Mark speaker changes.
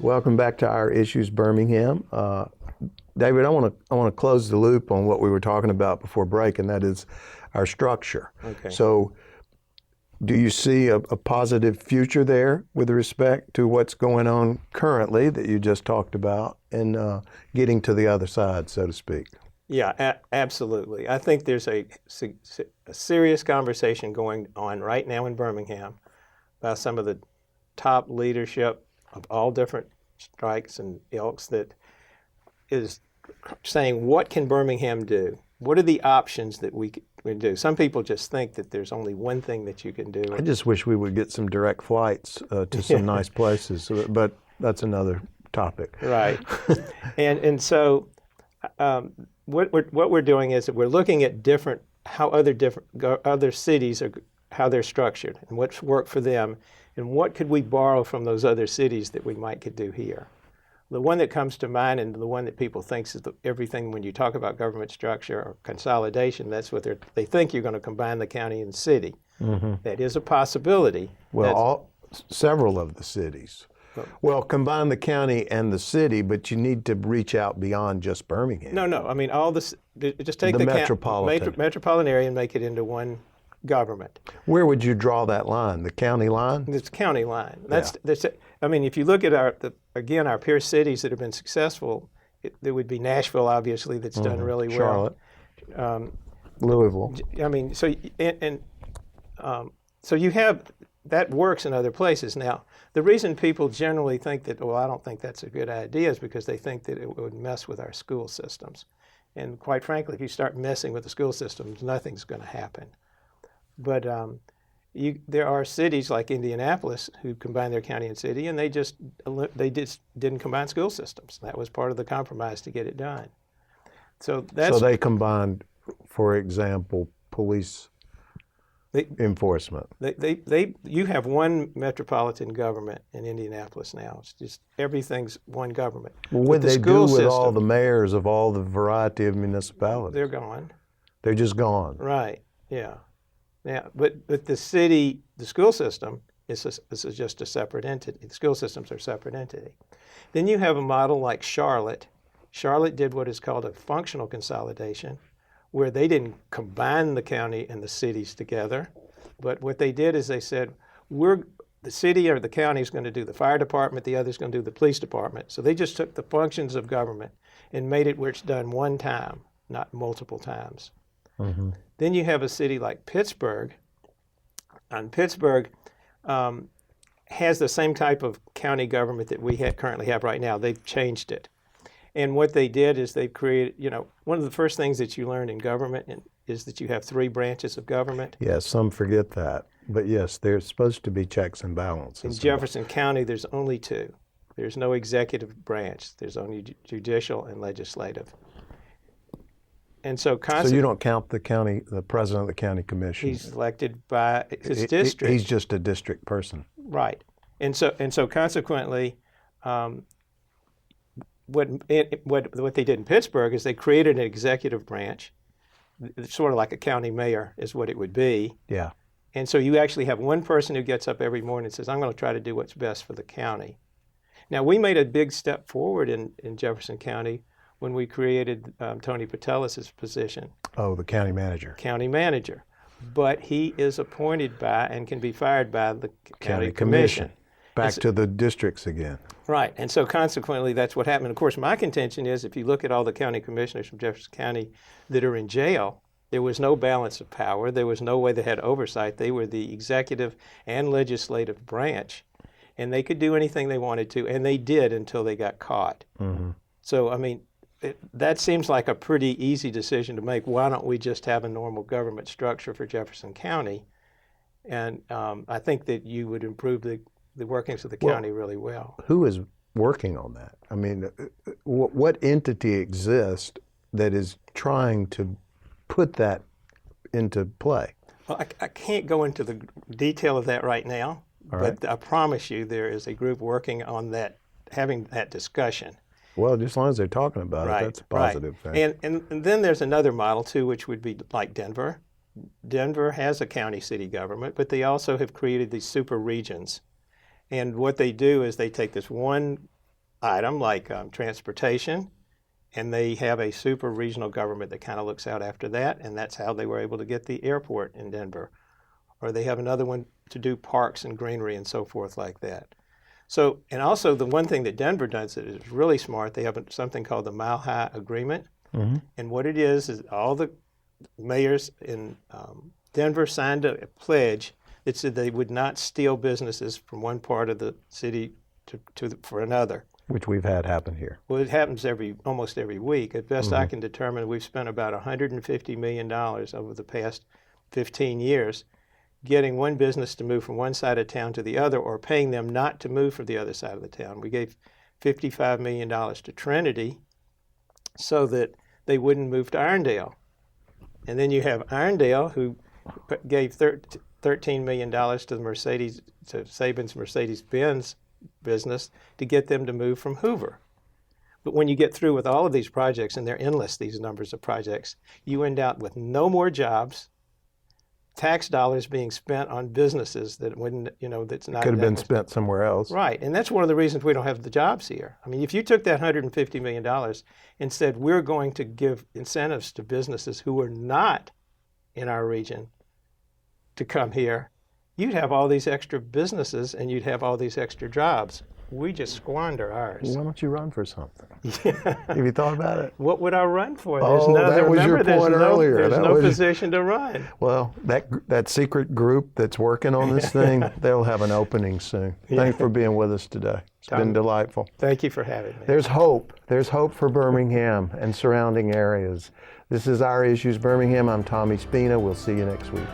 Speaker 1: Welcome back to Our Issues Birmingham. David, I want to close the loop on what we were talking about before break, and that is our structure.
Speaker 2: Okay.
Speaker 1: So, do you see a positive future there with respect to what's going on currently that you just talked about, and getting to the other side, so to speak?
Speaker 2: Yeah, absolutely. I think there's a serious conversation going on right now in Birmingham by some of the top leadership of all different strikes and ilks that is saying, what can Birmingham do? What are the options that we can do? Some people just think that there's only one thing that you can do.
Speaker 1: I just wish we would get some direct flights to some nice places, but that's another topic.
Speaker 2: Right. And so what we're doing is that we're looking at how other cities are, how they're structured and what's worked for them, and what could we borrow from those other cities that we could do here. The one that comes to mind, and the one that people think is everything when you talk about government structure or consolidation, that's what they think you're going to combine the county and city. Mm-hmm. That is a possibility.
Speaker 1: Well, several of the cities. Well, combine the county and the city, but you need to reach out beyond just Birmingham.
Speaker 2: No. I mean, just take
Speaker 1: the metropolitan
Speaker 2: area and make it into one government.
Speaker 1: Where would you draw that line? The county line?
Speaker 2: It's county line. I mean, if you look at our peer cities that have been successful, there would be Nashville, obviously, that's done really well.
Speaker 1: Charlotte, Louisville.
Speaker 2: I mean, so you have that works in other places. Now, the reason people generally think that, well, I don't think that's a good idea, is because they think that it would mess with our school systems. And quite frankly, if you start messing with the school systems, nothing's going to happen. But there are cities like Indianapolis who combine their county and city, and they just didn't combine school systems. That was part of the compromise to get it done. So
Speaker 1: they combined, for example, police enforcement.
Speaker 2: You have one metropolitan government in Indianapolis now. It's just everything's one government.
Speaker 1: Well, what they do with all the mayors of all the variety of municipalities?
Speaker 2: They're gone.
Speaker 1: They're just gone.
Speaker 2: Right. Yeah. Yeah, but the school system is just a separate entity. The school systems are a separate entity. Then you have a model like Charlotte. Charlotte did what is called a functional consolidation, where they didn't combine the county and the cities together, but what they did is they said, the city or the county is going to do the fire department, the other is going to do the police department. So they just took the functions of government and made it where it's done one time, not multiple times. Mm-hmm. Then you have a city like Pittsburgh, and Pittsburgh has the same type of county government that we currently have right now. They've changed it. And what they did is they've created, one of the first things that you learn in government is that you have 3 branches of government.
Speaker 1: Yes, some forget that. But yes, there's supposed to be checks and balances.
Speaker 2: In Jefferson County, there's only 2. There's no executive branch. There's only judicial and legislative. And so
Speaker 1: you don't count the president of the county commission.
Speaker 2: He's elected by his district.
Speaker 1: He's just a district person.
Speaker 2: Right. And so consequently, what they did in Pittsburgh is they created an executive branch, sort of like a county mayor is what it would be.
Speaker 1: Yeah.
Speaker 2: And so you actually have one person who gets up every morning and says, I'm going to try to do what's best for the county. Now, we made a big step forward in Jefferson County when we created Tony Patelis' position.
Speaker 1: Oh, the county manager.
Speaker 2: County manager. But he is appointed by and can be fired by the county commission.
Speaker 1: Back to the districts again.
Speaker 2: Right. And so consequently, that's what happened. Of course, my contention is if you look at all the county commissioners from Jefferson County that are in jail, there was no balance of power. There was no way they had oversight. They were the executive and legislative branch, and they could do anything they wanted to, and they did until they got caught. Mm-hmm. So, I mean, that seems like a pretty easy decision to make. Why don't we just have a normal government structure for Jefferson County? And I think that you would improve the workings of the county really well.
Speaker 1: Who is working on that? I mean, what entity exists that is trying to put that into play?
Speaker 2: Well, I can't go into the detail of that right now, but I promise you there is a group working on that, having that discussion.
Speaker 1: Well, just as long as they're talking about it, that's a positive thing.
Speaker 2: And then there's another model, too, which would be like Denver. Denver has a county city government, but they also have created these super regions. And what they do is they take this one item like transportation, and they have a super regional government that kind of looks out after that, and that's how they were able to get the airport in Denver. Or they have another one to do parks and greenery and so forth like that. So, and also the one thing that Denver does that is really smart, they have something called the Mile High Agreement.
Speaker 1: Mm-hmm.
Speaker 2: And what it is all the mayors in Denver signed a pledge that said they would not steal businesses from one part of the city for another.
Speaker 1: Which we've had happen here.
Speaker 2: Well, it happens almost every week. At best I can determine, we've spent about $150 million over the past 15 years getting one business to move from one side of town to the other, or paying them not to move from the other side of the town. We gave $55 million to Trinity so that they wouldn't move to Irondale. And then you have Irondale, who gave $13 million to Saban's Mercedes-Benz business to get them to move from Hoover. But when you get through with all of these projects, and they're endless, these numbers of projects, you end up with no more jobs, tax dollars being spent on businesses that wouldn't, that's not.
Speaker 1: Could have been spent somewhere else.
Speaker 2: Right, and that's one of the reasons we don't have the jobs here. I mean, if you took that $150 million and said, we're going to give incentives to businesses who are not in our region to come here, you'd have all these extra businesses and you'd have all these extra jobs. We just squander ours.
Speaker 1: Well, why don't you run for something? Have you thought about it?
Speaker 2: What would I run for?
Speaker 1: That was your point earlier.
Speaker 2: There's no position to run.
Speaker 1: Well, that secret group that's working on this thing, they'll have an opening soon. Thanks for being with us today. It's been delightful.
Speaker 2: Thank you for having me.
Speaker 1: There's hope. There's hope for Birmingham and surrounding areas. This is Our Issues Birmingham. I'm Tommy Spina. We'll see you next week.